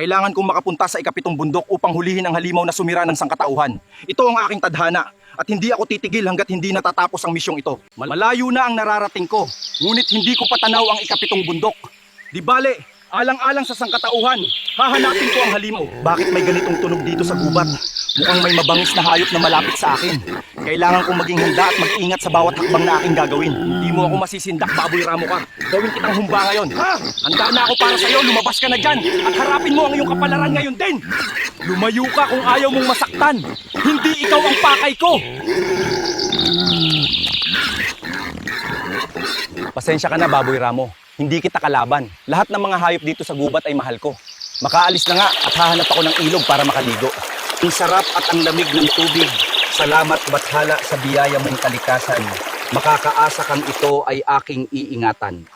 Kailangan kong makapunta sa ikapitong bundok upang hulihin ang halimaw na sumira ng sangkatauhan. Ito ang aking tadhana at hindi ako titigil hanggat hindi natatapos ang misyong ito. Malayo na ang nararating ko, ngunit hindi ko patanaw ang ikapitong bundok. Di bale, alang-alang sa sangkatauhan, hahanapin ko ang halimaw. Bakit may ganitong tunog dito sa gubat? Mukhang may mabangis na hayop na malapit sa akin. Kailangan kong maging handa at mag-ingat sa bawat hakbang na aking gagawin. Hindi mo ako masisindak, baboy ramo ka. Gawin kitang humba ngayon. Ha? Handa na ako para sa'yo, lumabas ka na dyan. At harapin mo ang iyong kapalaran ngayon din. Lumayo ka kung ayaw mong masaktan. Hindi ikaw ang pakay ko. Pasensya ka na, baboy ramo. Hindi kita kalaban. Lahat ng mga hayop dito sa gubat ay mahal ko. Makaalis na nga at hahanap ako ng ilog para makaligo. Ang sarap at ang lamig ng tubig. Salamat bathala sa biyaya mong kalikasan. Makakaasa kang ito ay aking iingatan.